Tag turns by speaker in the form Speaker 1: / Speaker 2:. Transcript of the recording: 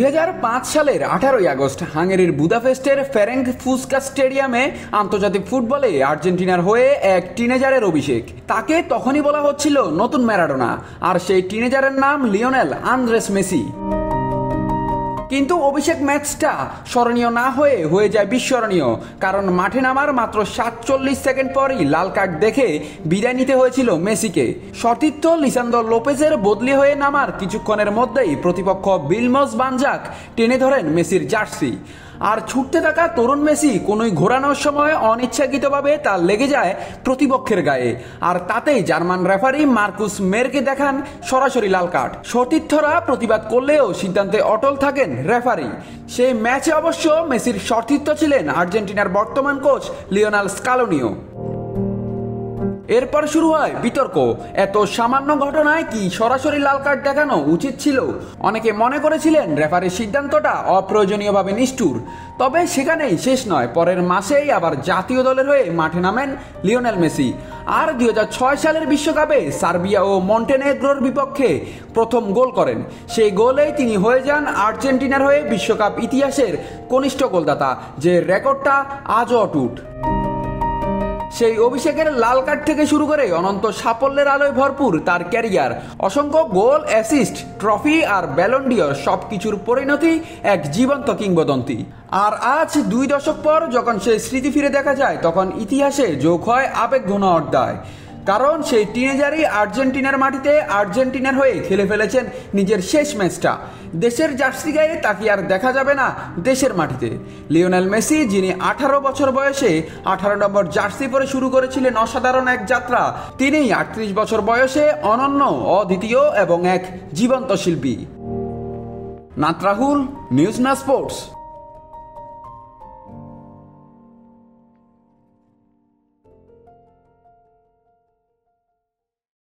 Speaker 1: 2005 সালের 18 August হাঙ্গেরির বুদাপেস্টের Ferenc ফুসকাস স্টেডিয়ামে আন্তর্জাতিক ফুটবলে আর্জেন্টিনার হয়ে এক টিনেজারের অভিষেক। তাকে তখনই বলা হচ্ছিল নতুন ম্যারাডোনা, আর সেই টিনেজারের নাম লিওনেল আন্দ্রেস মেসি। কিন্তু অভিষেক ম্যাচটা স্মরণীয় না হয়ে যায় বিস্মরণীয়, কারণ মাঠে নামার মাত্র 47 সেকেন্ড পরই লাল কার্ড দেখে বিদায় নিতে হয়েছিল মেসিকে। সতীর্থ লিসান্দ্রো লোপেজের বদলি হয়ে নামার কিছুক্ষণের মধ্যেই প্রতিপক্ষ বিলমস বানজাক টেনে ধরেন মেসির জার্সি, আর ছুটতে থাকা তরুণ মেসি কোনোই ঘোরানোর সময় অনিচ্ছাকৃতভাবে তা লেগে যায় প্রতিপক্ষের গায়ে, আর তাতেই জার্মান রেফারি মার্কুস মেরকে দেখান সরাসরি লাল কার্ড। সতীর্থরা প্রতিবাদ করলেও সিদ্ধান্তে অটল থাকেন রেফারি। সেই ম্যাচে অবশ্য মেসির সতীর্থ ছিলেন আর্জেন্টিনার বর্তমান কোচ লিওনেল স্কালোনিও। এরপর শুরু হয় বিতর্ক, এত সামান্য ঘটনায় কি সরাসরি লাল কার্ড দেখানো উচিত ছিল? অনেকে মনে করেছিলেন রেফারির সিদ্ধান্তটা অপ্রয়োজনীয়ভাবে নিষ্ঠুর। তবে সেখানেই শেষ নয়, পরের মাসেই আবার জাতীয় দলের হয়ে মাঠে নামেন লিওনেল মেসি। আর 2006 সালের বিশ্বকাপে সার্বিয়া ও মন্টেনেগ্রোর বিপক্ষে প্রথম গোল করেন। সেই গোলেই তিনি হয়ে যান আর্জেন্টিনার হয়ে বিশ্বকাপ ইতিহাসের কনিষ্ঠ গোলদাতা, যে রেকর্ডটা আজও অটুট। সেই অভিষেকের লাল কার্ড থেকে শুরু করে অনন্ত সাফল্যের আলোয় ভরপুর তার ক্যারিয়ার। অসংখ্য গোল, অ্যাসিস্ট, ট্রফি আর ব্যালন ডি'অর সবকিছুর পরিণতি এক জীবন্ত কিংবদন্তি। আর আজ 2 দশক পর যখন সেই স্মৃতি ফিরে দেখা যায়, তখন ইতিহাসে যোগ হয় আবেগঘন অধ্যায়। কারণ সেই টিনেজারই আর্জেন্টিনার মাটিতে আর্জেন্টিনার হয়ে খেলে ফেলেছেন নিজের শেষ ম্যাচটা। দেশের জার্সি গায়ে তাকে আর দেখা যাবে না দেশের মাটিতে। লিওনেল মেসি, যিনি 18 বছর বয়সে 18 নম্বর জার্সি পরে শুরু করেছিলেন অসাধারণ এক যাত্রা, তিনিই 38 বছর বয়সে অনন্য, অদ্বিতীয় এবং এক জীবন্ত শিল্পী। নাত রাহুল, নিউজ না স্পোর্টস।